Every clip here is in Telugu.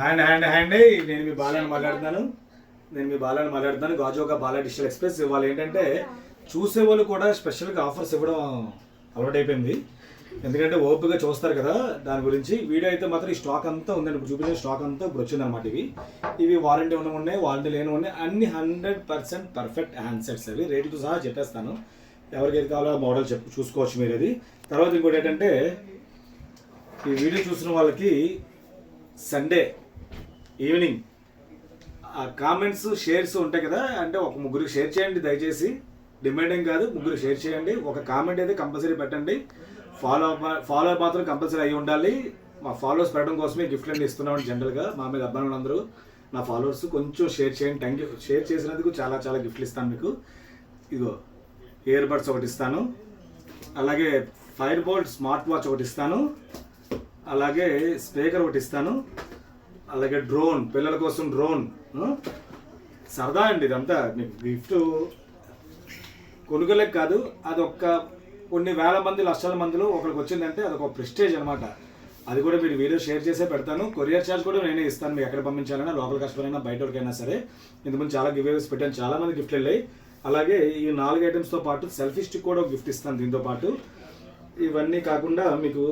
అండి నేను మీ బాలని మాట్లాడుతున్నాను గాజువాక బాలా డిజిటల్ ఎక్స్ప్రెస్. ఇవాళ ఏంటంటే చూసేవాళ్ళు కూడా స్పెషల్గా ఆఫర్స్ ఇవ్వడం అలవాటు అయిపోయింది. ఎందుకంటే ఓపికగా చూస్తారు కదా, దాని గురించి వీడియో అయితే మాత్రం ఈ స్టాక్ అంతా ఉందండి. ఇప్పుడు చూపించిన స్టాక్ అంతా ఇప్పుడు వచ్చిందనమాట. ఇవి వారంటీ ఉన్నాయి, వారంటీ లేని ఉన్నాయి, అన్ని 100% పర్ఫెక్ట్ హ్యాండ్సెట్స్. అవి రేటుతో సహా చెప్పేస్తాను. ఎవరికి ఏది కావాలో మోడల్ చూసుకోవచ్చు మీరు. అది తర్వాత ఇంకోటి ఏంటంటే ఈ వీడియో చూసిన వాళ్ళకి సండే ఈవినింగ్ ఆ కామెంట్స్ షేర్స్ ఉంటాయి కదా, అంటే ఒక ముగ్గురికి షేర్ చేయండి దయచేసి. డిమాండింగ్ కాదు, ముగ్గురు షేర్ చేయండి. ఒక కామెంట్ అయితే కంపల్సరీ పెట్టండి. ఫాలో మాత్రం కంపల్సరీ అయ్యి ఉండాలి. మా ఫాలోవర్స్ పెట్టడం కోసమే గిఫ్ట్లు అన్ని ఇస్తున్నాం. జనరల్గా మా మీద అబ్బాయిలు అందరూ నా ఫాలోవర్స్ కొంచెం షేర్ చేయండి. Thank you. షేర్ చేసినందుకు చాలా చాలా గిఫ్ట్లు ఇస్తాను మీకు. ఇదిగో ఇయర్ బడ్స్ ఒకటి ఇస్తాను, అలాగే ఫైర్ బోల్ట్ స్మార్ట్ వాచ్ ఒకటి ఇస్తాను, అలాగే స్పీకర్ ఒకటి ఇస్తాను, అలాగే డ్రోన్, పిల్లల కోసం డ్రోన్. సరదా అండి ఇదంతా. మీకు గిఫ్ట్ కొనుగోలేక కాదు, అదొక్క కొన్ని వేల మంది లక్షల మందిలో ఒకరికి వచ్చిందంటే అదొక ప్రెస్టేజ్ అనమాట. అది కూడా మీరు వీడియో షేర్ చేసే పెడతాను. కొరియర్ ఛార్జ్ కూడా నేనే ఇస్తాను. మీకు ఎక్కడ పంపించాలన్నా, లోకల్ కస్టమర్ అయినా బయట వరకైనా సరే. ఇంతకుముందు చాలా గివేస్ పెట్టాను, చాలా మంది గిఫ్ట్లు వెళ్ళాయి. అలాగే ఈ 4 ఐటమ్స్తో పాటు సెల్ఫీ స్టిక్ కూడా గిఫ్ట్ ఇస్తాను దీంతో పాటు. ఇవన్నీ కాకుండా మీకు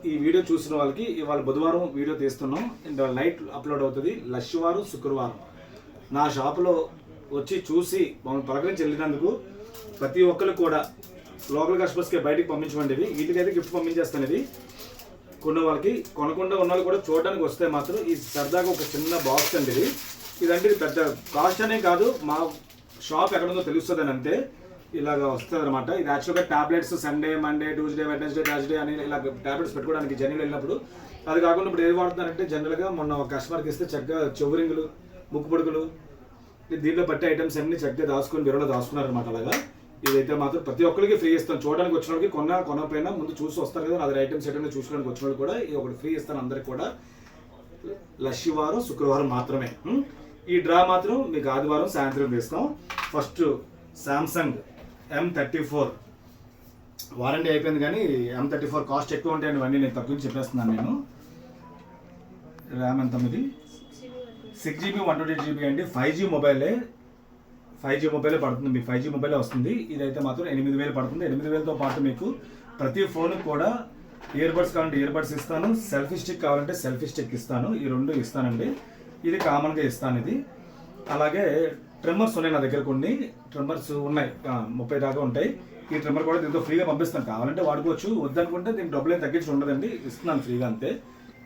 ఈ వీడియో చూసిన వాళ్ళకి ఇవాళ బుధవారం వీడియో తీస్తున్నాం, నైట్ అప్లోడ్ అవుతుంది. లక్షవారం శుక్రవారం నా షాపులో వచ్చి చూసి మమ్మల్ని పలకరించి వెళ్ళినందుకు ప్రతి ఒక్కరు కూడా లోకల్ కస్టమర్స్కి బయటికి పంపించమండి. వీటికైతే గిఫ్ట్ పంపించేస్తాను. ఇది కొన్న వాళ్ళకి, కొనకుండా ఉన్న వాళ్ళు కూడా చూడడానికి వస్తే మాత్రం ఈ సరదాగా ఒక చిన్న బాక్స్ అండి. ఇదంటే ఇది పెద్ద కాస్ట్ అనే కాదు, మా షాప్ ఎక్కడ ఉందో తెలుస్తుంది అని అంతే. ఇలాగ వస్తుంది అనమాట. ఇది యాక్చువల్గా tablets Sunday, Monday, Tuesday, Wednesday, Thursday అని ఇలా టాబ్లెట్స్ పెట్టుకోవడానికి జర్నీలు వెళ్ళినప్పుడు. అది కాకుండా ఇప్పుడు ఏది వాడుతున్నారంటే జనరల్గా మొన్న ఒక కస్టమర్కి ఇస్తే చక్కగా చెవురింగులు, ముక్కు పొడుగులు, దీంట్లో పట్టే ఐటమ్స్ అన్ని చక్కగా దాచుకొని బీరులో దాచుకున్నారనమాట. అలాగా ఇదైతే మాత్రం ప్రతి ఒక్కరికి ఫ్రీ ఇస్తాను. చూడడానికి వచ్చిన వాళ్ళకి కొనకపోయినా ముందు చూసి వస్తారు కదా, అది ఐటమ్స్ ఏంటంటే చూసుకోవడానికి వచ్చిన వాళ్ళు కూడా ఇది ఒకటి ఫ్రీ ఇస్తాను అందరికి కూడా. లక్షవారం శుక్రవారం మాత్రమే. ఈ డ్రా మాత్రం మీకు ఆదివారం సాయంత్రం తీస్తాం. ఫస్ట్ సామ్సంగ్ M34 వారంటీ అయిపోయింది, కానీ M34 కాస్ట్ ఎక్కువ ఉంటాయండి. ఇవన్నీ నేను తక్కువ చెప్పేస్తున్నాను. నేను ర్యామ్ ఎంత ఇది 6GB 128GB అండి. 5G మొబైలే పడుతుంది. మీకు 5G మొబైలే వస్తుంది. ఇదైతే మాత్రం 8000 పడుతుంది. 8000తో పాటు మీకు ప్రతి ఫోన్కి కూడా ఇయర్ బడ్స్ కావాలంటే ఇయర్ బడ్స్ ఇస్తాను, సెల్ఫీ స్టిక్ కావాలంటే సెల్ఫీ స్టిక్ ఇస్తాను. ఈ 2 ఇస్తానండి. ఇది కామన్గా ఇస్తాను. ఇది అలాగే ట్రిమ్మర్స్ ఉన్నాయి నా దగ్గర, కొన్ని ట్రిమ్మర్స్ ఉన్నాయి, 30 దాకా ఉంటాయి. ఈ ట్రిమ్మర్ కూడా దీంతో ఫ్రీగా పంపిస్తాను. కావాలంటే వాడుకోవచ్చు, వద్దనుకుంటే దీనికి డబ్బులు ఏం తగ్గించి ఉండదండి, ఇస్తున్నాను ఫ్రీగా అంతే.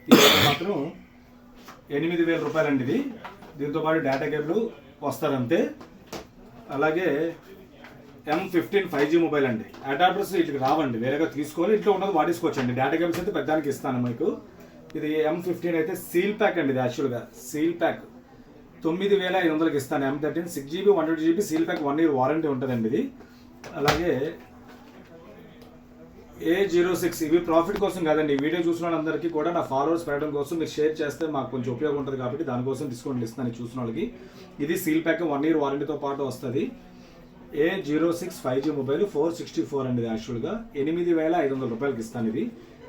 ఇది మాత్రం 8000 రూపాయలండి. ఇది దీంతో పాటు డేటా కేబుల్ వస్తుంది అంతే. అలాగే M15 5G మొబైల్ అండి. అడాప్టర్స్ వీటికి రావండి, వేరేగా తీసుకోవాలి. ఇంట్లో ఉన్నది వాడేసుకోవచ్చండి. డేటా కేబుల్స్ అయితే పెద్దానికి ఇస్తాను మీకు. ఇది M15 అయితే సీల్ ప్యాక్ అండి. ఇది యాక్చువల్గా సీల్ ప్యాక్ 9500కి ఇస్తాను. M13 6GB 128GB seal pack 1 year warranty ఉంటుందండి ఇది. అలాగే A06 ఇవి ప్రాఫిట్ కోసం కాదండి. ఈ వీడియో చూసిన వాళ్ళందరికీ కూడా నా ఫాలోవర్స్ పెట్టడం కోసం మీరు షేర్ చేస్తే మాకు కొంచెం ఉపయోగం ఉంటుంది కాబట్టి దానికోసం డిస్కౌంట్ ఇస్తాను చూసిన వాళ్ళకి. ఇది సీల్ ప్యాక్ 1 year వారంటీతో పాటు వస్తుంది. A06 5G మొబైల్ 464 అండి. యాక్చువల్గా 8500 రూపాయలకి ఇస్తాను ఇది.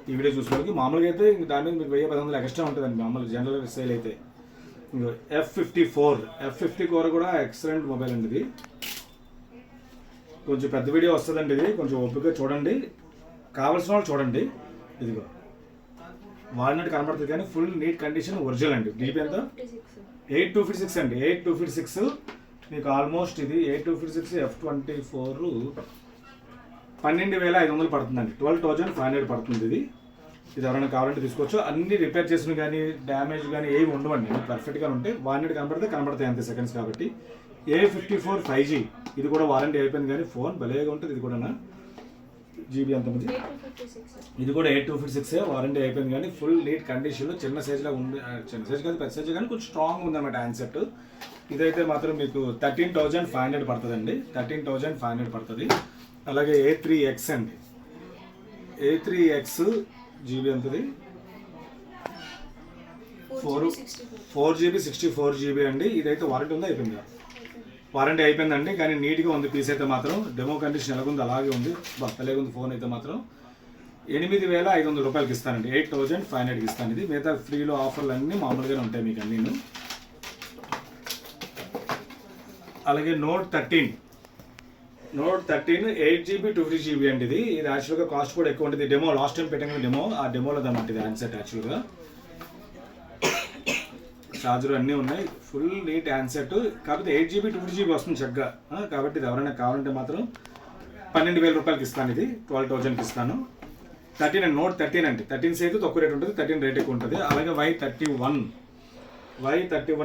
ఈ వీడియో చూసిన వాళ్ళకి. మామూలుగా అయితే దాని మీద మీకు 1000-1500 ఎక్స్ట్రా ఉంటుందండి మామూలు జనరల్ సేల్ అయితే. F54 కూడా ఎక్సలెంట్ మొబైల్ అండి. ఇది కొంచెం పెద్ద వీడియో వస్తుందండి. ఇది కొంచెం ఓపికగా చూడండి, కావాల్సిన వాళ్ళు చూడండి. ఇదిగో వాడినట్టు కనబడుతుంది కానీ ఫుల్ నీట్ కండిషన్, ఒరిజినల్ అండి. డీపీ ఎంత 8256 అండి. 8256 మీకు ఆల్మోస్ట్ ఇది 8256 F24 12500 పడుతుందండి. 12500 పడుతుంది ఇది. ఇది ఎవరైనా కావాలంటే తీసుకోవచ్చు. అన్ని రిపేర్ చేసిన కానీ డ్యామేజ్ కానీ ఏవి ఉండవండి, పర్ఫెక్ట్గా ఉంటాయి. వారంటీ కనబడతాయి అంతే సెకండ్స్ కాబట్టి. A54 5G ఇది కూడా వారంటీ అయిపోయింది, కానీ ఫోన్ భలేగా ఉంటుంది. ఇది కూడా జీబీ అంతమంది. ఇది కూడా 8256 వారంటీ అయిపోయింది, కానీ ఫుల్ నీట్ కండిషన్లో చిన్న సైజ్లో ఉంది. చిన్న సైజ్ కాదు, పెద్ద సైజ్ కానీ కొంచెం స్ట్రాంగ్ ఉందన్నమాట హ్యాండ్సెట్. ఇదైతే మాత్రం మీకు 13500 పడుతుందండి. 13500 పడుతుంది. అలాగే A3X అండి. A3X జీబీ అంతది 4GB 64GB అండి. ఇదైతే వారంటీ ఉందా, అయిపోయిందా? వారంటీ అయిపోయిందండి, కానీ నీట్గా ఉంది. పీస్ అయితే మాత్రం డెమో కండిషన్ ఎలాగుంది అలాగే ఉంది. భలేగా ఉంది ఫోన్ అయితే మాత్రం. 8,500 రూపాయలకి ఇస్తానండి. 8,500కి ఇస్తాను. ఇది మిగతా ఫ్రీలో ఆఫర్లు అన్నీ మామూలుగానే ఉంటాయి మీకు అన్నీ. అలాగే నోట్ 13 8GB 250GB అండి. ఇది యాక్చువల్గా కాస్ట్ కూడా ఎక్కువ ఉంటుంది. డెమో లాస్ట్ టైం పెట్టిన డెమో, ఆ డెమోలో అన్నమాట ఇది హ్యాండ్సెట్. యాక్చువల్గా ఛార్జర్ అన్నీ ఉన్నాయి, ఫుల్ నీట్ హ్యాండ్సెట్. కాకపోతే 8GB 250GB వస్తుంది చక్కగా. కాబట్టి ఇది ఎవరైనా కావాలంటే మాత్రం 12,000 రూపాయలకి ఇస్తాను. ఇది 12,000కి ఇస్తాను. 13 అండి, నోట్ 13 అండి. 13 అయితే తక్కువ రేట్ ఉంటుంది, 13 రేట్ ఎక్కువ ఉంటుంది. అలాగే Y31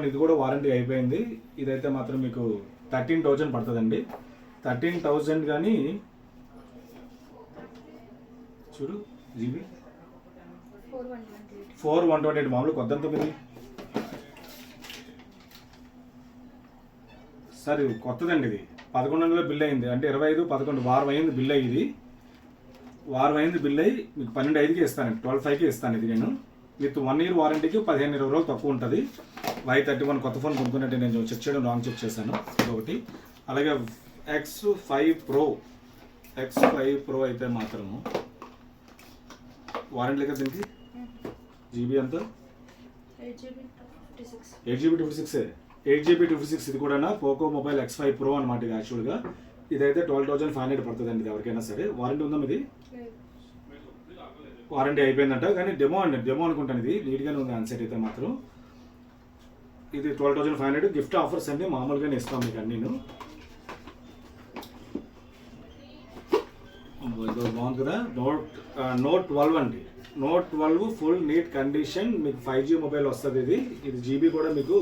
ఇది కూడా వారంటీ అయిపోయింది. ఇదైతే మాత్రం మీకు 13,000 పడుతుందండి. 13,000 కానీ చూడు జీబీ 4,128 మామూలు కొద్దంత ఇది సార్. ఇది కొత్తదండి. ఇది 11 బిల్ అయింది, అంటే 25/11 వారం అయింది బిల్ అయ్యి. ఇది వారం అయింది బిల్ అయ్యి మీకు 12,500కి ఇస్తానండి. 12,500కి ఇస్తాను ఇది నేను. విత్ 1 year వారంటీకి 15-20 రోజులు తక్కువ ఉంటుంది. Y31 కొత్త ఫోన్ కొనుక్కున్నట్టు నేను చెక్ చేయడం రాంగ్ చెక్ చేశాను, ఇదొకటి. అలాగే X5 Pro అయితే మాత్రము వారంటీ లేక దీనికి జీబీ అంతా 8GB 256 ఇది కూడా పోకో మొబైల్ X5 Pro అనమాట. ఇది యాక్చువల్గా ఇదైతే 12,500 పడుతుందండి. ఇది ఎవరికైనా సరే. వారంటీ ఉందా ఇది? వారంటీ అయిపోయిందంట, కానీ డెమో అనుకుంటాను. ఇది నీట్గానే ఉంది హ్యాండ్సెట్ అయితే మాత్రం. ఇది 12,500. గిఫ్ట్ ఆఫర్స్ అన్నీ మామూలుగానే ఇస్తాం మీకు అన్నీ. బాగుంది కదా. నోట్ 12 అండి. నోట్ 12 ఫుల్ నీట్ కండిషన్, మీకు 5G మొబైల్ వస్తుంది. ఇది జీబీ కూడా మీకు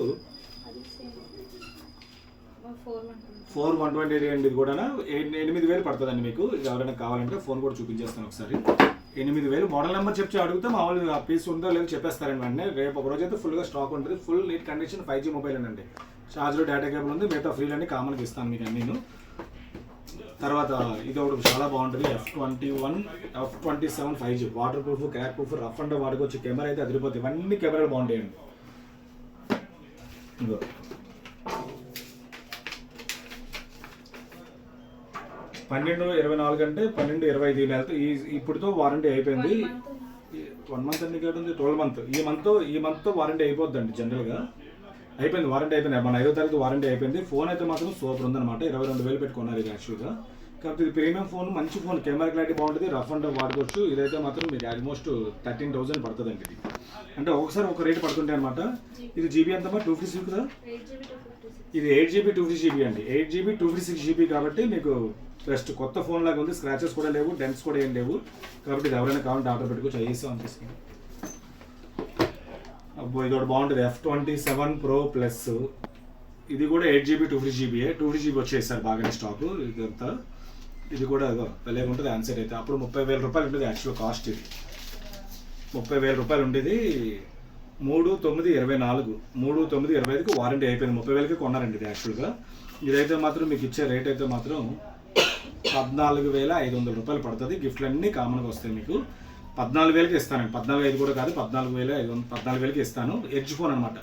4,128 అండి. ఇది కూడా 8,000 పడుతుందండి మీకు. ఇది ఎవరైనా కావాలంటే ఫోన్ కూడా చూపించేస్తాను ఒకసారి. 8,000 మోడల్ నెంబర్ చెప్పి అడిగితే మామూలు ఆ పీస్ ఉందో లేదో చెప్పేస్తారండి వెంటనే. రేపు ఒక రోజు అయితే ఫుల్గా స్టాక్ ఉంటుంది. Full neat condition 5G mobile అండి. ఛార్జర్, డేటా కేబుల్ ఉంది, మిగతా ఫ్రీలన్నీ కామన్గా ఇస్తాను మీకు అన్నీ. తర్వాత ఇది ఒకటి చాలా బాగుంటుంది. F27 5G water proof, crack proof, rough and వాడుకోవచ్చు. కెమెరా అయితే అదిరిపోతుంది. ఇవన్నీ కెమెరాలు బాగుంటాయండి. ఇంకో 12/24 అంటే 12/25 ఇప్పుడుతో వారంటీ అయిపోయింది. 1 month అన్ని ఉంది, 12 month. ఈ మంత్తో వారంటీ అయిపోద్దండి. జనరల్గా అయిపోయింది, వారంటీ అయిపోయింది. మన 5వ తారీఖు వారంటీ అయిపోయింది. ఫోన్ అయితే మాత్రం సూపర్ ఉందన్నమాట. 22,000 పెట్టుకున్నారు ఇది యాక్చువల్గా. కాబట్టి ఇది ప్రీమియం ఫోన్, మంచి ఫోన్, కెమెరా క్లారిటీ బాగుంటుంది, రఫ్ అండ్ వాడుకోవచ్చు. ఇదైతే మాత్రం మీకు ఆల్మోస్ట్ 13,000 పడుతుందండి. ఇది అంటే ఒకసారి ఒక రేట్ పడుతుంటాయి అనమాట. ఇది జీబీ ఎంతమ్మా? 256 కదా. ఇది 8GB 250GB అండి. 8GB 256GB కాబట్టి మీకు బెస్ట్. కొత్త ఫోన్ లాగా ఉంది. స్క్రాచెస్ కూడా లేవు, డెంట్స్ కూడా ఏం లేవు. కాబట్టి ఇది ఎవరైనా కావాలంటే ఆర్డర్ పెట్టుకోవచ్చు. ఐఎస్ఓ అనిపిస్తుంది. అబ్బో ఇది ఒకటి బాగుంటుంది. F27 Pro Plus ఇది కూడా 8GB 250GB 250GB వచ్చేసారు బాగానే స్టాక్. ఇదంతా ఇది కూడా భలేగా ఉంటుంది హ్యాండ్సెట్ అయితే. అప్పుడు 30,000 రూపాయలు ఉంటుంది యాక్చువల్ కాస్ట్. ఇది 30,000 రూపాయలు ఉండేది. 3/9/24 వారంటీ అయిపోయింది. 30,000కి కొన్నారండి ఇది యాక్చువల్గా. ఇదైతే మాత్రం మీకు ఇచ్చే రేట్ అయితే మాత్రం 14,500 రూపాయలు పడుతుంది. గిఫ్ట్లు అన్నీ కామన్గా వస్తాయి మీకు. 14,000కి ఇస్తానండి. 14,500 కూడా కాదు, 14,500 ఇస్తాను. ఎడ్జ్ ఫోన్ అనమాట.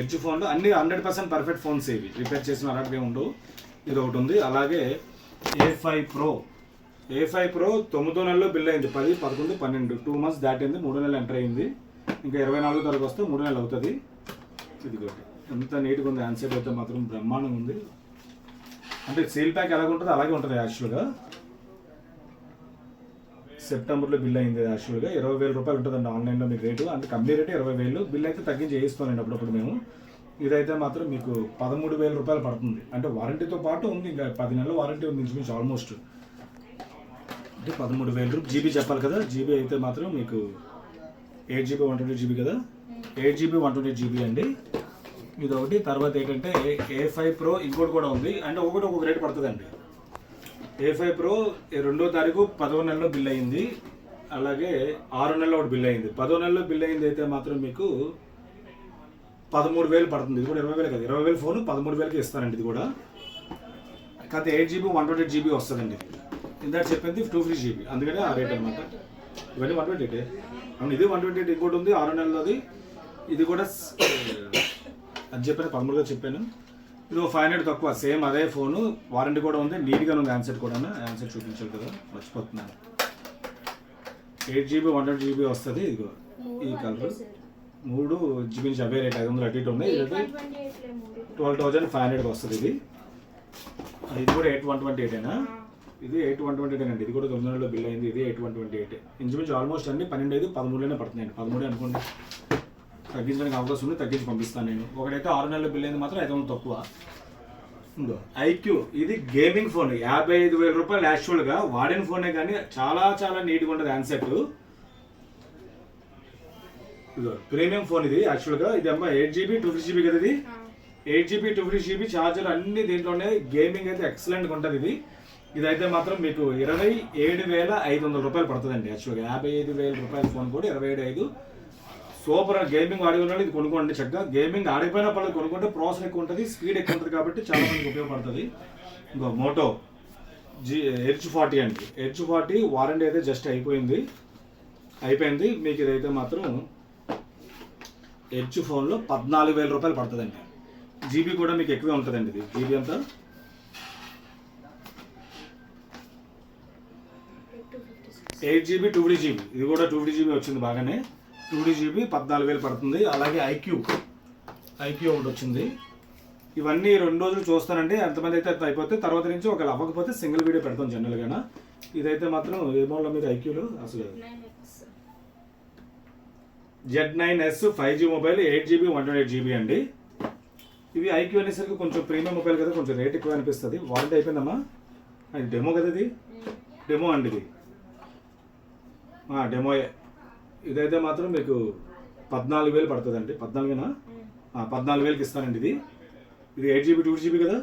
ఎడ్జ్ ఫోన్లో అన్ని 100% పర్ఫెక్ట్ ఫోన్స్ ఇవి. రిపేర్ చేసిన అలాంటివి ఉండవు. ఇది ఒకటి ఉంది. అలాగే A5 Pro 9వ నెలలో బిల్ అయింది. 10, 11, 12 2 months దాటింది. 3వ నెల ఎంటర్ అయింది. ఇంకా 24వ తారీఖు వస్తే 3 నెలలు అవుతుంది. ఇది ఎంత నీట్గా ఉంది హ్యాండ్సెట్ అయితే మాత్రం బ్రహ్మాండంగా ఉంది. అంటే సేల్ ప్యాక్ ఎలాగ ఉంటుందో అలాగే ఉంటుంది యాక్చువల్గా. సెప్టెంబర్లో బిల్ అయింది యాక్చువల్గా. 20,000 రూపాయలు ఉంటుందండి ఆన్లైన్లో మీకు రేటు. అంటే కంపెనీ రేటు 20,000. బిల్ అయితే తగ్గించి చేయిస్తానండి అప్పుడప్పుడు మేము. ఇదైతే మాత్రం మీకు 13,000 రూపాయలు పడుతుంది. అంటే వారంటీతో పాటు ఉంది, ఇంకా 10 నెలల వారంటీ ఉంది ఇంచుమించు ఆల్మోస్ట్. అంటే 13,000 జీబీ చెప్పాలి కదా. జీబీ అయితే మాత్రం మీకు 8GB 128GB కదా. 8GB 128GB అండి. ఇది ఒకటి. తర్వాత ఏంటంటే A5 Pro ఇంకోటి కూడా ఉంది. అంటే ఒకటి ఒక్కొక్క రేట్ పడుతుందండి. A5 Pro 2వ తారీఖు 10వ నెలలో బిల్ అయింది. అలాగే 6వ నెలలో ఒకటి బిల్ అయింది. 10వ నెలలో బిల్ అయింది అయితే మాత్రం మీకు 13,000 పడుతుంది. ఇది కూడా 20,000 కదా. 20,000 ఫోన్ 13,000కి ఇస్తానండి ఇది కూడా. కాకపోతే 8GB 128GB వస్తుందండి. ఇందాక చెప్పింది 250GB, అందుకనే ఆ రేట్ అనమాట. ఇవన్నీ 128. అవును, ఇది 128. ఇంకోటి ఉంది 6వ నెలలోది. ఇది కూడా అది చెప్పాను, 13గా చెప్పాను. ఇది 500 తక్కువ, సేమ్ అదే ఫోను. వారంటీ కూడా ఉంది, నీట్గా ఉంది హ్యాండ్సెట్ కూడా. హ్యాండ్సెట్ చూపించాలి కదా, మర్చిపోతున్నాను. 8GB 120GB వస్తుంది. ఇదిగో ఈ కలర్ 3 GB నుంచి అవే రేట్ 500 అటు ఇటు ఉన్నాయి. ఇది 12,500 వస్తుంది. ఇది కూడా 8128 అయినా, ఇది 8128 అండి. ఇది కూడా 9 నెలల్లో బిల్ అయింది. ఇది 8128 ఇంచుమించు ఆల్మోస్ట్ అన్ని 12 13 పడుతున్నాయండి. 13 అనుకోండి, తగ్గించడానికి అవకాశం ఉంది, తగ్గించి పంపిస్తాను నేను. ఒకటైతే 6 నెలల్లో బిల్ అయింది మాత్రం 500 తక్కువ. ఇంకో ఐక్యూ, ఇది గేమింగ్ ఫోన్, 55,000 రూపాయలు. యాక్చువల్గా వాడిన ఫోనే కానీ చాలా చాలా నీట్గా ఉంటుంది హ్యాండ్సెట్. ఇదో ప్రీమియం ఫోన్ ఇది. యాక్చువల్గా ఇది అమ్మ 8GB 250GB కదా. ఇది 8GB 250GB ఛార్జర్ అన్ని దీంట్లోనే. గేమింగ్ అయితే ఎక్సలెంట్గా ఉంటుంది. ఇదైతే మాత్రం మీకు 27,500 రూపాయలు పడుతుందండి. యాక్చువల్గా 55,000 రూపాయల ఫోన్ కూడా 27,500. సూపర్. గేమింగ్ ఆడి ఉన్నాడు, ఇది కొనుక్కోండి చక్కగా. గేమింగ్ ఆడిపోయినా పర్లేదు, కొనుక్కుంటే ప్రాసెస్ ఎక్కువ ఉంటుంది, స్పీడ్ ఎక్కువ ఉంటుంది కాబట్టి చాలా మందికి ఉపయోగపడుతుంది. ఇంకో మోటో Edge 40 అండి. Edge 40 వారంటీ అయితే జస్ట్ అయిపోయింది. మీకు ఇదైతే మాత్రం Edge ఫోన్లో 14,000 రూపాయలు పడుతుందండి. జీబీ కూడా మీకు ఎక్కువే ఉంటుందండి. ఇది జీబీ అంతా 8GB 250GB. ఇది కూడా 250GB వచ్చింది బాగానే. 250GB 14,000 పడుతుంది. అలాగే ఐక్యూ ఒకటి వచ్చింది. ఇవన్నీ 2 రోజులు చూస్తానండి. ఎంతమంది అయితే అయిపోతే తర్వాత నుంచి ఒకవేళ అవ్వకపోతే సింగిల్ వీడియో పెడతాం జనరల్గా. ఇదైతే మాత్రం ఏ మోడల్ మీద ఐక్యూలో అసలు Z9S 5G mobile 8GB 128GB అండి. ఇవి ఐక్యూ అనేసరికి కొంచెం ప్రీమియం మొబైల్ కదా, కొంచెం రేట్ ఎక్కువ అనిపిస్తుంది. వారంటీ అయిపోయిందమ్మా. అది డెమో కదా, ఇది డెమో అండి. ఇది డెమోయే. ఇదైతే మాత్రం మీకు 14,000 పడుతుందండి. 14,000 14,000కి ఇస్తానండి. ఇది 8GB 2GB కదా,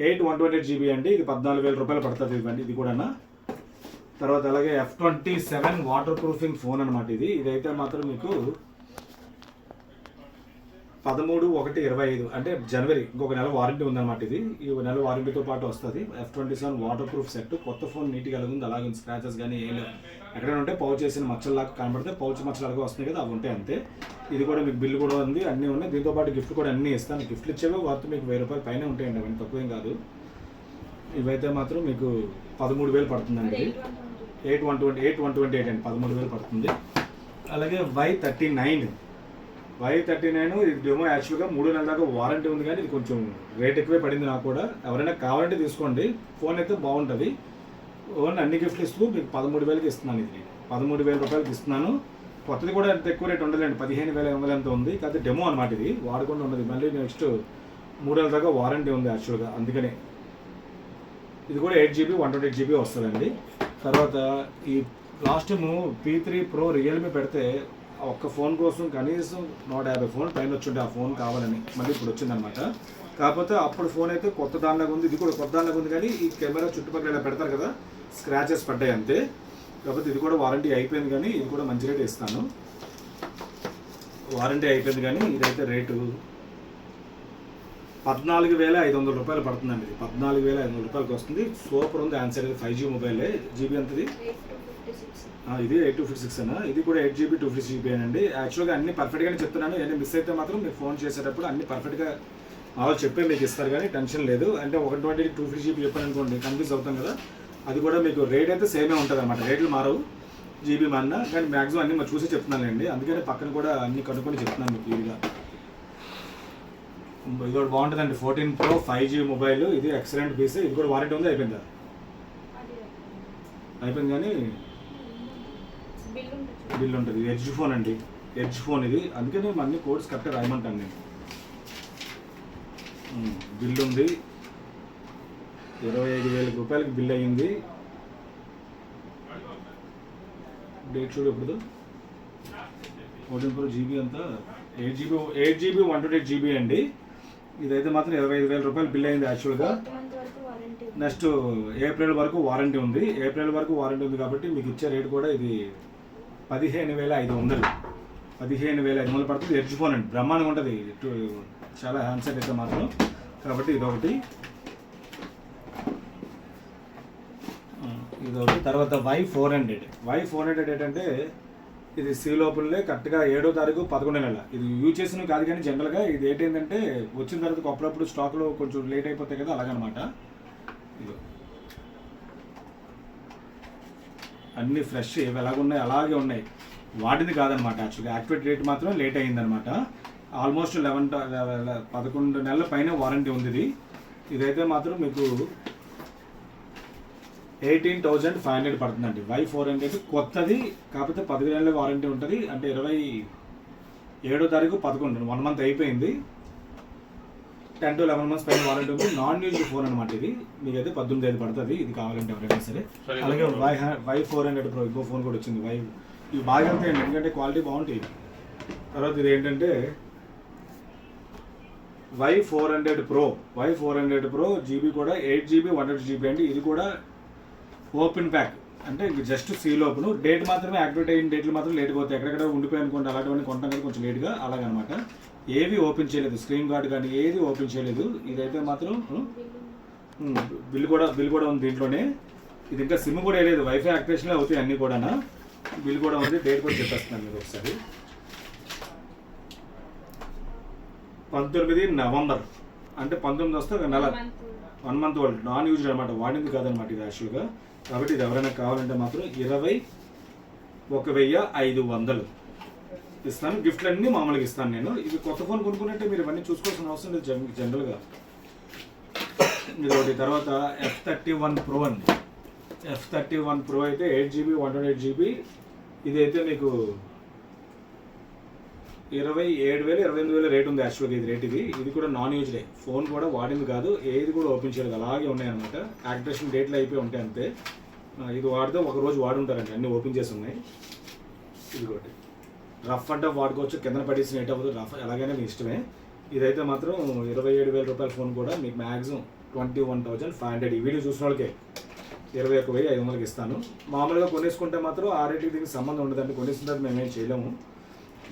8/128GB అండి. ఇది 14,000 రూపాయలు పడుతుంది. ఇవ్వండి ఇది కూడా. తర్వాత అలాగే F27 వాటర్ ప్రూఫింగ్ ఫోన్ అనమాట. ఇదైతే మాత్రం మీకు 13/1/25 అంటే జనవరి, ఇంకొక నెల వారంటీ ఉందన్నమాట. ఈ నెల వారంటీతో పాటు వస్తుంది. F27 water proof set. కొత్త ఫోన్ నీట్గా ఉంది. అలాగే స్క్రాచెస్ కానీ ఏం లేవు. ఎక్కడైనా ఉంటే పౌచ్ చేసిన మచ్చల్లాగా కనబడితే పౌచ్ మచ్చలు అలాగే వస్తున్నాయి కదా, అవి ఉంటాయి అంతే. ఇది కూడా మీకు బిల్ కూడా ఉంది, అన్నీ ఉన్నాయి. దీంతో పాటు గిఫ్ట్ కూడా అన్నీ ఇస్తాను. గిఫ్ట్లు ఇచ్చేవి వర్త్ మీకు 1000 రూపాయలు పైన ఉంటాయండి, అవన్నీ తక్కువేం కాదు. ఇవైతే మాత్రం మీకు 13,000 పడుతుందండి. 8/128 అండి, 13,000 పడుతుంది. అలాగే Y39 ఇది డెమో. యాక్చువల్గా 3 నెలల దాకా వారంటీ ఉంది, కానీ ఇది కొంచెం రేట్ ఎక్కువే పడింది నాకు కూడా. ఎవరైనా కావాలంటే తీసుకోండి. ఫోన్ అయితే బాగుంటుంది. ఓన్లీ అన్ని గిఫ్ట్లు ఇస్తూ మీకు 13,000కి ఇస్తున్నాను. ఇది 13,000 రూపాయలకి ఇస్తున్నాను. కొత్తది కూడా అంత ఎక్కువ రేట్ ఉండదండి, 15,500 ఎంత ఉంది. కాకపోతే డెమో అనమాట. ఇది వాడకుండా ఉన్నది. మళ్ళీ నెక్స్ట్ 3 నెలల దాకా వారంటీ ఉంది యాక్చువల్గా, అందుకనే. ఇది కూడా 8GB 128GB వస్తుందండి. తర్వాత ఈ last time P3 Pro Realme పెడితే ఒక్క ఫోన్ కోసం కనీసం 150 ఫోన్లు పైన వచ్చుంటే ఆ ఫోన్ కావాలని మళ్ళీ ఇప్పుడు వచ్చిందనమాట. కాకపోతే అప్పుడు ఫోన్ అయితే కొత్త దానిలాగా ఉంది, ఇది కూడా కొత్త దానిలాగా ఉంది. కానీ ఈ కెమెరా చుట్టుపక్కల ఇలా పెడతారు కదా, స్క్రాచెస్ పడ్డాయి అంతే. కాకపోతే ఇది కూడా వారంటీ అయిపోయింది, కానీ ఇది కూడా మంచి రేట్ ఇస్తాను. వారంటీ అయిపోయింది, కానీ ఇదైతే రేటు 14,500 రూపాయలు పడుతుందండి. ఇది 14,500 రూపాయలకి వస్తుంది. సూపర్ ఉంది. ఆన్సర్ ఇది 5G మొబైలే. జీబీ అంతది ఇది 8256 అన్న. ఇది కూడా 8GB 250GB అండి. యాక్చువల్గా అన్ని పర్ఫెక్ట్గానే చెప్తున్నాను. ఏదైనా మిస్ అయితే మాత్రం మీరు ఫోన్ చేసేటప్పుడు అన్ని పర్ఫెక్ట్గా వాళ్ళు చెప్పే మీకు ఇస్తారు, కానీ టెన్షన్ లేదు. అంటే 120 250GB చెప్పాను అనుకోండి, కన్ఫ్యూజ్ అవుతాం కదా. అది కూడా మీకు రేట్ అయితే సేమే ఉంటుంది అనమాట, రేట్లు మారవు. జీబీ మారినా కానీ మ్యాక్సిమం అన్ని చూసి చెప్తున్నానండి. అందుకని పక్కన కూడా అన్ని కనుక్కొని చెప్తున్నాను మీకు క్లియర్గా. ఇది కూడా బాగుంటుందండి. 14 Pro 5G మొబైల్. ఇది ఎక్సలెంట్ పీస్. ఇది కూడా వారంటీ ఉంది. అయిపోయింది కానీ బిల్ ఉంటుంది. ఇది ఎడ్జ్ ఫోన్ అండి, ఎడ్జ్ ఫోన్ ఇది. అందుకే నేను అన్ని కోడ్స్ కరెక్ట్గా రాయమంటాను నేను. బిల్ ఉంది. 25,000 రూపాయలకి బిల్ అయ్యింది. డేట్ చూడు ఎప్పుడు. 14 Pro జీబీ అంతా 8GB 128GB అండి. ఇదైతే మాత్రం 25,000 రూపాయలు బిల్ అయింది యాక్చువల్గా. నెక్స్ట్ ఏప్రిల్ వరకు వారంటీ ఉంది. కాబట్టి మీకు ఇచ్చే రేట్ కూడా ఇది 15,500 పడుతుంది. ఎడ్జ్ ఫోన్ అండి, బ్రహ్మాండంగా ఉంటుంది. చాలా హ్యాండ్సెట్ అయితే మాత్రం. కాబట్టి ఇదొకటి. తర్వాత Y400 ఏంటంటే ఇది సి లోపలే కరెక్ట్గా 7వ తారీఖు 11వ నెల. ఇది యూజ్ చేసిన కాదు, కానీ జనరల్గా ఇది ఏంటంటే వచ్చిన తర్వాత అప్పుడప్పుడు స్టాక్లో కొంచెం లేట్ అయిపోతాయి కదా, అలాగనమాట. అన్ని ఫ్రెష్ ఇవి ఎలాగున్నాయి అలాగే ఉన్నాయి, వాటిది కాదనమాట. యాక్చువల్గా యాక్టివేట్ రేట్ మాత్రం లేట్ అయ్యిందనమాట. ఆల్మోస్ట్ 11 నెలల పైన వారంటీ ఉంది ఇది. ఇదైతే మాత్రం మీకు 18,500 పడుతుందండి. Y400 కొత్తది, కాకపోతే 10 నెలల వారంటీ ఉంటుంది. అంటే 27వ తారీఖు 11 1 మంత్ అయిపోయింది. 10 to 11 months పైన వారంటీ ఉంది. నాన్ యూజ్ ఫోన్ అనమాట ఇది. మీకైతే 18,500 పడుతుంది ఇది కావాలంటే ఎవరైనా సరే. అలాగే Y400 Pro ఇంకో ఫోన్ కూడా వచ్చింది. ఇవి బాగా వెళ్తాయండి, ఎందుకంటే క్వాలిటీ బాగుంటాయి. తర్వాత ఇది ఏంటంటే Y400 Pro జీబీ కూడా 8GB 128GB అండి. ఇది కూడా ఓపెన్ ప్యాక్, అంటే జస్ట్ సీల్ ఓపెన్. డేట్ మాత్రమే యాక్టివేట్ అయిన డేట్లు మాత్రం లేట్గా అవుతాయి. ఎక్కడెక్కడ ఉండిపోయి అనుకోండి, అలాంటివన్నీ కొంటాం కదా కొంచెం లేట్గా, అలాగనమాట. ఏవి ఓపెన్ చేయలేదు, స్క్రీన్ గార్డ్ కానీ ఏది ఓపెన్ చేయలేదు. ఇదైతే మాత్రం బిల్ కూడా ఉంది దీంట్లోనే. ఇది ఇంకా సిమ్ కూడా వేయలేదు, వైఫై యాక్టివేషన్లో అవుతాయి అన్నీ కూడా. బిల్ కూడా ఉంది, డేట్ కూడా చెప్పేస్తున్నాను మీరు ఒకసారి. 19 నవంబర్, అంటే 19 వస్తే ఒక నెల, 1 month ఓల్డ్. నాన్ యూజ్డ్ అనమాట, వాడింది కాదనమాట ఇది యాక్చువల్గా. కాబట్టి ఇది ఎవరైనా కావాలంటే మాత్రం 21,500 ఇస్తాను. గిఫ్ట్లు అన్నీ మామూలుగా ఇస్తాను నేను. ఇది కొత్త ఫోన్ కొనుక్కున్నట్టే మీరు ఇవన్నీ చూసుకోవాల్సిన అవసరం లేదు జనరల్గా. ఇది ఒకటి. తర్వాత F31 Pro అండి. F31 Pro అయితే 8GB 128GB. ఇదైతే మీకు 27,000 28,000 రేట్ ఉంది యాక్చువల్గా ఇది రేట్. ఇది కూడా నాన్ యూజ్డే ఫోన్, కూడా వాడింది కాదు, ఏది కూడా ఓపెన్ చేయలేదు, అలాగే ఉన్నాయి అనమాట. యాక్టివేషన్ డేట్లు అయిపోయి ఉంటాయి అంతే. ఇది వాడితే ఒక రోజు వాడుంటారండి, అన్నీ ఓపెన్ చేసి ఉన్నాయి. ఇది ఒకటి రఫ్ అండ్ టఫ్ వాడుకోవచ్చు, కింద పడేసిన ఎయిట్ అవ్వదు, రఫ్ ఎలాగైనా మీ ఇష్టమే. ఇదైతే మాత్రం 27,000 రూపాయల ఫోన్ కూడా మీకు మ్యాక్సిమం 21,500. ఈ వీడియో చూసిన వాళ్ళకే 21,500 ఇస్తాను. మామూలుగా కొనేసుకుంటే మాత్రం ఆ రేటుకి దీనికి సంబంధం ఉండదండి. కొనేసిన మేమేం చేయలేము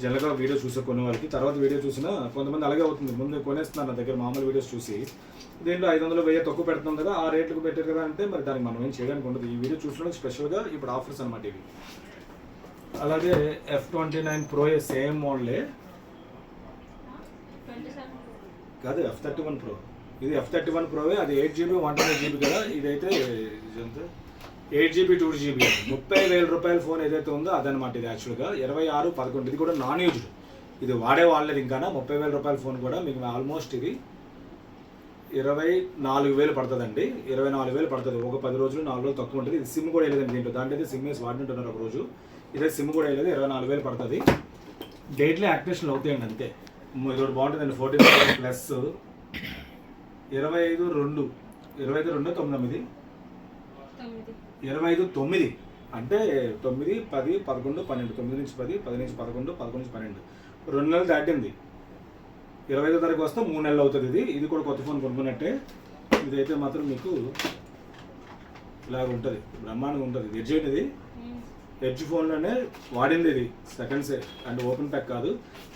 జనరల్గా. వీడియో చూసే కొన్ని వాళ్ళకి, తర్వాత వీడియో చూసినా కొంతమంది అలాగే అవుతుంది, ముందు కొనేస్తున్నారు నా దగ్గర మామూలు వీడియోస్ చూసి, దీంట్లో 500 1000 తక్కువ పెడుతున్నాం కదా, ఆ రేట్లకు పెట్టారు కదా అంటే మరి దానికి మనం ఏం చేయడానికి ఉండదు. ఈ వీడియో చూసిన స్పెషల్గా ఇప్పుడు ఆఫర్స్ అనమాట ఇవి. అలాగే F29 Pro సేమ్ మోడలే కాదు, F31 Pro. ఇది F31 Pro, అది 8GB 128GB కదా. ఇదైతే 8GB 2GB. 30,000 రూపాయల ఫోన్ ఏదైతే ఉందో అదనమాట ఇది యాక్చువల్గా. 26/11. ఇది కూడా నాన్ యూజ్డ్, ఇది వాడలేదు ఇంకా. 30,000 రూపాయల ఫోన్ కూడా మీకు ఆల్మోస్ట్ ఇది 24,000 పడుతుందండి. 24,000 పడుతుంది. ఒక 10 రోజులు 4 రోజులు తక్కువ ఉంటుంది. ఇది సిమ్ కూడా వేయలేదండి దీంట్లో, దాంట్లో అయితే సిమ్ వేసి వాడినట్టున్నారు ఒక రోజు. ఇదే సిమ్ కూడా వేయలేదు, 24,000 పడుతుంది. డేట్లో యాక్టివేషన్లు అవుతాయండి అంతే. ఇది ఒకటి బాగుంటుందండి. 14 ప్లస్ 25/2 25/2 25/9 అంటే 9, 10, 11, 12, 9 నుంచి 10, 10 నుంచి 11, 11 నుంచి 12, 2 నెలలు దాటింది. 25వ తారీఖు వస్తే 3 నెలలు అవుతుంది ఇది. ఇది కూడా కొత్త ఫోన్ కొనుక్కున్నట్టే. ఇదైతే మాత్రం మీకు ఇలాగ ఉంటుంది, బ్రహ్మాండంగా ఉంటుంది. ఇది ఎడ్జ్ ఫోన్లోనే వాడింది ఇది, సెకండ్సే, అంటే ఓపెన్ ప్యాక్ కాదు.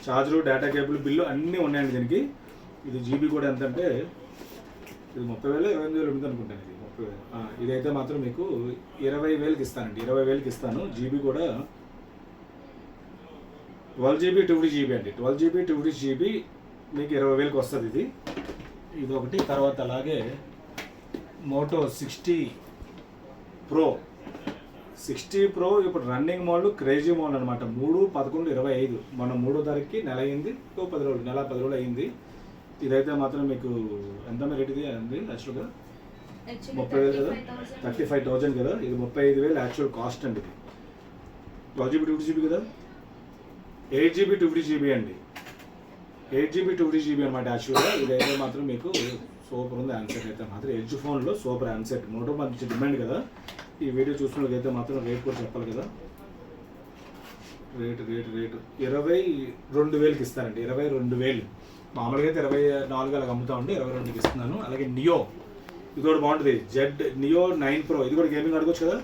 ఛార్జరు, డేటా కేబుల్, బిల్లు అన్నీ ఉన్నాయండి దీనికి. ఇది జీబీ కూడా ఎంత అంటే ఇది 30,000 28,000 ఉంటుంది అనుకుంటాను. ఇది 30,000. ఇదైతే మాత్రం మీకు 20,000కి ఇస్తానండి, 20,000కి ఇస్తాను. జీబీ కూడా 12GB 2GB అండి. 12GB 2GB మీకు 20,000కి వస్తుంది ఇది ఒకటి. తర్వాత అలాగే మోటో 60 Pro ఇప్పుడు రన్నింగ్ మోడల్, క్రేజీ మోడల్ అనమాట. 3/11/25 మనం 3వ తారీఖుకి నెల అయింది, 10 రోజులు, నెల 10 రోజులు అయింది. ఇదైతే మాత్రం మీకు ఎంత రేట్ ఇది అండి యాక్చువల్గా 30,000 కదా, 35,000 కదా. ఇది 35,000 యాక్చువల్ కాస్ట్ అండి. ఇది 12GB 2GB కదా, 8GB 2GB అండి. 8GB 2GB అనమాట యాక్చువల్గా. ఇదైతే మాత్రం మీకు సూపర్ ఉంది హ్యాండ్సెట్ అయితే మాత్రం. ఎడ్జ్ ఫోన్లో సూపర్ హ్యాండ్సెట్. మోటో మంచి డిమాండ్ కదా. ఈ వీడియో చూసినట్లయితే మాత్రం రేట్ కూడా చెప్పాలి కదా. రేటు 22,000కి ఇస్తానండి. 22,000 మామూలుగా అయితే 24 అలాగ అమ్ముతా ఉండి 22కి ఇస్తున్నాను. అలాగే నియో, ఇది కూడా బాగుంటుంది. నియో 9 Pro, ఇది కూడా గేమింగ్ అడగొచ్చు కదా.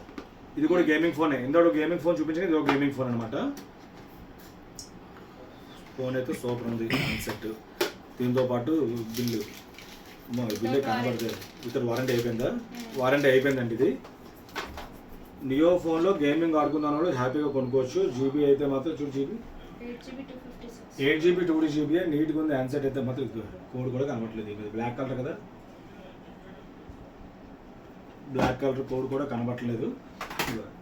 ఇది కూడా గేమింగ్ ఫోనే. ఇందులో గేమింగ్ ఫోన్ చూపించింది, ఇది ఒక గేమింగ్ ఫోన్ అనమాట. ఫోన్ అయితే సూపర్ ఉంది హ్యాండ్సెట్. దీంతో పాటు బిల్లు కనబడుతుంది. ఇతర వారంటీ అయిపోయిందా? వారంటీ అయిపోయిందండి. ఇది నియో ఫోన్లో గేమింగ్ ఆడుకుందాం వాళ్ళు హ్యాపీగా కొనుక్కోవచ్చు. జీబీ అయితే మాత్రం చూడు, జీబీ 8GB 2GB నీట్గా ఉంది హ్యాండ్సెట్ అయితే మాత్రం. కోడ్ కూడా కనబడట్లేదు, ఇది బ్లాక్ కలర్ కదా, బ్లాక్ కలర్ కోడ్ కూడా కనబడట్లేదు.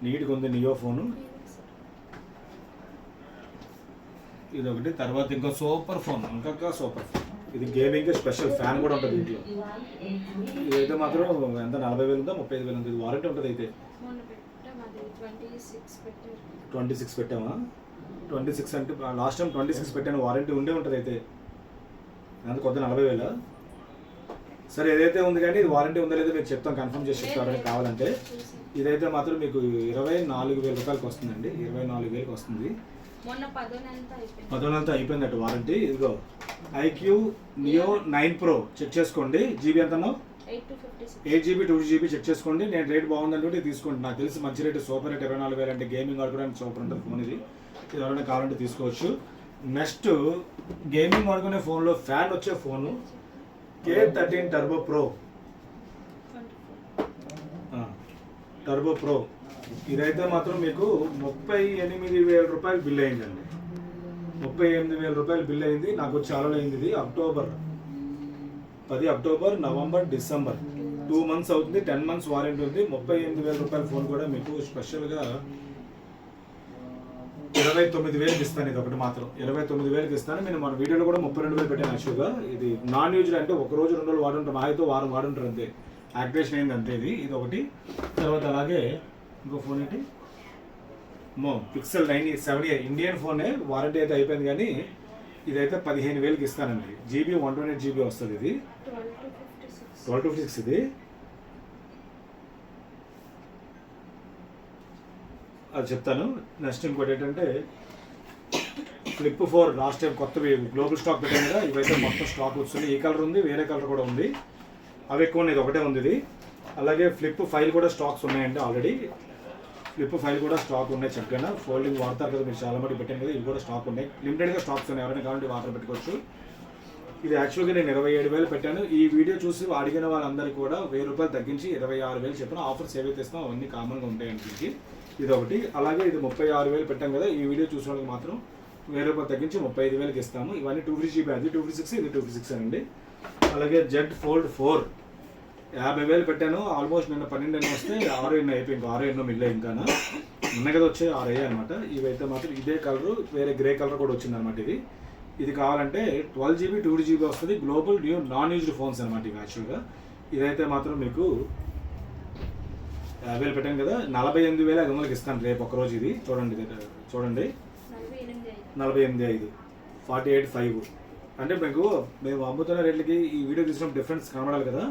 నీట్గా ఉంది నియో ఫోను. ఇది ఒకటి. తర్వాత ఇంకో సూపర్ ఫోన్, ఇంకా సూపర్ ఫోన్. ఇది గేమింగ్ స్పెషల్ ఫ్యాన్ కూడా ఉంటుంది ఇంట్లో. ఇదైతే మాత్రం ఎంత 40,000 ఉందా 35,000 ఉంది. ఇది వారంటీ ఉంటుంది. అయితే 26 పెట్టామా? 26 అంటే లాస్ట్ టైం 26 పెట్టాను, వారంటీ ఉండే ఉంటుంది. అయితే అంత కొద్ది 40,000. సరే ఏదైతే ఉంది కానీ ఇది వారంటీ ఉందో లేదో మీకు చెప్తాం, కన్ఫర్మ్ చేసి చెప్తారని కావాలంటే. ఇదైతే మాత్రం మీకు 24,000 రూపాయలకి వస్తుందండి. 24,000కి వస్తుంది. 10 నెలతో అయిపోయిందట వారంటీ. ఇదిగో ఐక్యూ నియో 9 Pro చెక్ చేసుకోండి. జీబీ ఎంతనో 8 GB 2 GB చెక్ చేసుకోండి. నేను రేట్ బాగుందంటే తీసుకోండి. నాకు తెలిసి మంచి రేటు, సూపర్ రేట్ 24,000 అంటే గేమింగ్ ఆడుకోవడానికి సూపర్ ఉంటుంది ఫోన్. ఇది ఎవరైనా కావాలంటే తీసుకోవచ్చు. నెక్స్ట్ గేమింగ్ ఆడుకునే ఫోన్లో ఫ్యాన్ వచ్చే ఫోను K13 టర్బో ప్రో. ఇదైతే మాత్రం మీకు 38,000 రూపాయలు బిల్ అయిందండి. 38,000 రూపాయలు బిల్ అయింది. నాకు వచ్చి చాలా అయింది. ఇది అక్టోబర్, నవంబర్, డిసెంబర్ 2 months అవుతుంది. 10 months వారంటీ ఉంది. 38,000 రూపాయల ఫోన్ కూడా మీకు స్పెషల్గా 29,000కి ఇస్తాను. ఇది ఒకటి మాత్రం 29,000కి ఇస్తాను. నేను మన వీడియోలో కూడా 32,000 పెట్టాను యాక్చువల్గా. ఇది నాన్ యూజ్డ్ అంటే ఒక రోజు 2 రోజులు వాడుంటారు, అయితే వారం వాడుంటారు అంతే. యాక్టివేషన్ అయింది అంతే. ఇది ఒకటి. తర్వాత అలాగే ఇంకో ఫోన్ ఏంటి, పిక్సెల్ 970 ఇండియన్ ఫోనే. వారంటీ అయితే అయిపోయింది కానీ ఇదైతే 15,000కి ఇస్తానండి. జీబీ 128 GB వస్తుంది. ఇది 1256. ఇది అది చెప్తాను. నెక్స్ట్ ఇంకోటి ఏంటంటే ఫ్లిప్ 4 లాస్ట్ టైం కొత్తవి గ్లోబల్ స్టాక్ పెట్టాను కదా, ఇవైతే మొత్తం స్టాక్ వస్తుంది. ఈ కలర్ ఉంది, వేరే కలర్ కూడా ఉంది. అవి ఎక్కువ ఉన్నాయి, ఇది ఒకటే ఉంది. ఇది అలాగే ఫ్లిప్ 5 కూడా స్టాక్స్ ఉన్నాయండి. ఆల్రెడీ ఫ్లిప్ 5 కూడా స్టాక్ ఉన్నాయి. చక్కగా ఫోల్డింగ్ వాడతారు కదా మీరు, చాలా మటుకు పెట్టాను కదా, ఇవి కూడా స్టాక్ ఉన్నాయి. లిమిటెడ్గా స్టాక్స్ ఉన్నాయి, ఎవరైనా కావాలంటే వాటర్ పెట్టుకోవచ్చు. ఇది యాక్చువల్గా నేను 27,000 పెట్టాను. ఈ వీడియో చూసి అడిగిన వాళ్ళందరికీ కూడా 1,000 రూపాయలు తగ్గించి 26,000 చెప్పిన. ఆఫర్స్ ఏవైతే ఇస్తాం అవన్నీ కామన్గా ఉంటాయండి దీనికి. ఇది ఒకటి. అలాగే ఇది 36,000 పెట్టాం కదా, ఈ వీడియో చూసిన వాళ్ళకి మాత్రం 1,000 రూపాయలు తగ్గించి 35,000కి ఇస్తాము. ఇవన్నీ 256 GB, అది 256, ఇది 256 అండి. అలాగే జెడ్ ఫోల్డ్ 4 50,000 పెట్టాను. ఆల్మోస్ట్ నిన్న 12 వస్తే 6 అయిపోయి, ఇంకా 6 మిగిలే. ఇంకా ఉన్నాయి కదా, వచ్చే 6 అయ్యాయి అనమాట. ఇవైతే మాత్రం ఇదే కలరు, వేరే గ్రే కలర్ కూడా వచ్చింది అనమాట. ఇది కావాలంటే 12 GB 2 GB వస్తుంది. Global new non used phones అనమాట ఇవి యాక్చువల్గా. ఇదైతే మాత్రం మీకు 50,000 పెట్టాను కదా, 48,500కి ఇస్తాను రేపు ఒక్కరోజు. ఇది చూడండి, చూడండి 48,500, 48,500 అంటే మీకు మేము అమ్ముతున్న రేట్లకి ఈ వీడియో తీసిన డిఫరెన్స్ కనబడాలి కదా.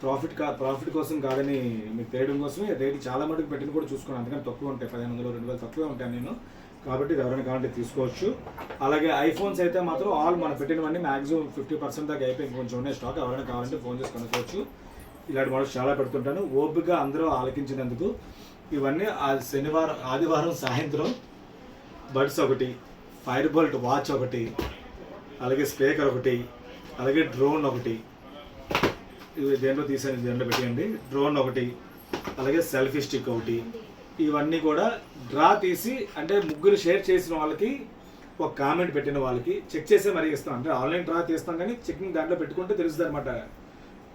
ప్రాఫిట్ కోసం కాదని మీకు తెలియడం కోసమే రేట్ చాలా మటుకు పెట్టిన కూడా చూసుకోండి. అందుకని తక్కువ ఉంటాయి, 1,500, 2,000 తక్కువే ఉంటాను నేను. కాబట్టి ఎవరైనా కావాలంటే తీసుకోవచ్చు. అలాగే ఐఫోన్స్ అయితే మాత్రం ఆల్ మనం పెట్టినవన్నీ మ్యాక్సిమం 50% దాకా అయిపోయి కొంచెం ఉన్నాయి స్టాక్. ఎవరైనా కావాలంటే ఫోన్ చేసి కొనుక్కోవచ్చు. ఇలాంటి మోడల్స్ చాలా పెడుతుంటాను. ఓపికగా అందరూ ఆలకించినందుకు. ఇవన్నీ ఆదివారం సాయంత్రం బడ్స్ ఒకటి, ఫైర్ బోల్ట్ వాచ్ ఒకటి, అలాగే స్పీకర్ ఒకటి, అలాగే డ్రోన్ ఒకటి. ఇవి దేంట్లో తీసాను, దేంట్లో పెట్టేయండి. డ్రోన్ ఒకటి, అలాగే సెల్ఫీ స్టిక్ ఒకటి. ఇవన్నీ కూడా డ్రా తీసి, అంటే ముగ్గురు షేర్ చేసిన వాళ్ళకి, ఒక కామెంట్ పెట్టిన వాళ్ళకి చెక్ చేసే మరీ ఇస్తాం. అంటే ఆన్లైన్ డ్రా తీస్తాం కానీ చెకింగ్ దాంట్లో పెట్టుకుంటే తెలుస్తుంది అనమాట.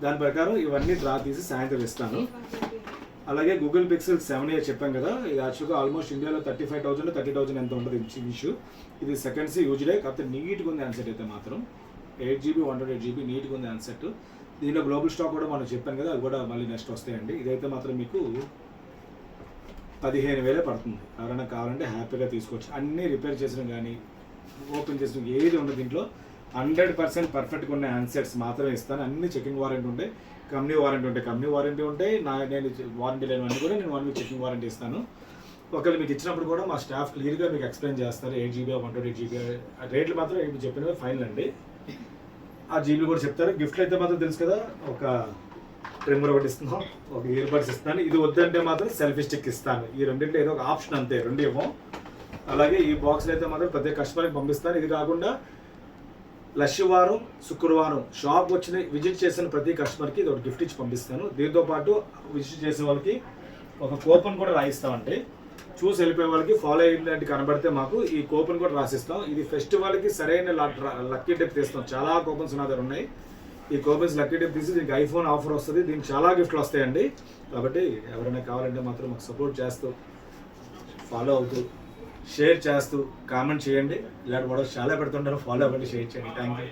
దాని ప్రకారం ఇవన్నీ డ్రా తీసి సాయంత్రం ఇస్తాను. అలాగే గూగుల్ పిక్సెల్ 7a చెప్పాం కదా, ఇది యాక్చువల్గా ఆల్మోస్ట్ ఇండియాలో 35,000 30,000 ఎంత ఉంటుంది ఇష్యూ. ఇది సెకండ్స్ యూజ్డే, కాకపోతే నీట్గా ఉంది హ్యాండ్సెట్. అయితే మాత్రం 8 GB 128 GB నీట్గా ఉంది హ్యాండ్సెట్. దీనిలో గ్లోబల్ స్టాక్ కూడా మనం చెప్పాను కదా, అది కూడా మళ్ళీ నెక్స్ట్ వస్తాయండి. ఇదైతే మాత్రం మీకు 15,000 పడుతుంది. ఎవరైనా కావాలంటే హ్యాపీగా తీసుకోవచ్చు. అన్నీ రిపేర్ చేసిన కానీ ఓపెన్ చేసిన ఏది ఉండదు దీంట్లో. 100% పర్ఫెక్ట్గా ఉన్న హ్యాండ్సెట్స్ మాత్రమే ఇస్తాను. అన్ని చెకింగ్ వారంటీ ఉంటాయి, కంపెనీ వారంటీ ఉంటాయి. నేను వారంటీ లేనివన్నీ కూడా నేను 1 week చెకింగ్ వారంటీ ఇస్తాను. ఒకవేళ మీకు ఇచ్చినప్పుడు కూడా మా స్టాఫ్ క్లియర్గా మీకు ఎక్స్ప్లెయిన్ చేస్తారు. 8 GB 128 GB రేట్లు మాత్రం మీకు చెప్పినవి ఫైనల్ అండి. ఆ జీబీలు కూడా చెప్తారు. గిఫ్ట్లు అయితే మాత్రం తెలుసు కదా, ఒక ట్రిమ్మర్ ఒకటి ఇస్తున్నాం, ఒక ఇయర్ బడ్స్ ఇస్తాను. ఇది వద్దంటే మాత్రం సెల్ఫీ స్టిక్ ఇస్తాను. ఈ రెండింటిలో ఏదో ఒక ఆప్షన్ అంతే, 2 ఏమో. అలాగే ఈ బాక్స్లో అయితే మాత్రం ప్రతి కస్టమర్కి పంపిస్తాను. ఇది కాకుండా లక్షవారం శుక్రవారం షాప్ వచ్చి విజిట్ చేసిన ప్రతి కస్టమర్కి ఇది ఒక గిఫ్ట్ ఇచ్చి పంపిస్తాను. దీంతో పాటు విజిట్ చేసే వాళ్ళకి ఒక కూపన్ కూడా రాయిస్తామంటే, చూసి వెళ్ళిపోయే వాళ్ళకి ఫాలో అయ్యిందంటే కనబడితే మాకు ఈ కూపన్ కూడా రాసిస్తాం. ఇది ఫెస్టివల్కి సరైన లక్కీ టిప్ తీస్తాం. చాలా కూపన్స్ నా దగ్గర ఉన్నాయి. ఈ కోపెన్స్ లక్కీ టిప్ తీసి దీనికి ఐఫోన్ ఆఫర్ వస్తుంది, దీనికి చాలా గిఫ్ట్లు వస్తాయండి. కాబట్టి ఎవరైనా కావాలంటే మాత్రం మాకు సపోర్ట్ చేస్తూ, ఫాలో అవుతూ, షేర్ చేస్తూ, కామెంట్ చేయండి. ఇలాంటి కూడా చాలా పెడుతుంటారు, ఫాలో అవ్వండి, షేర్ చేయండి. Thank you.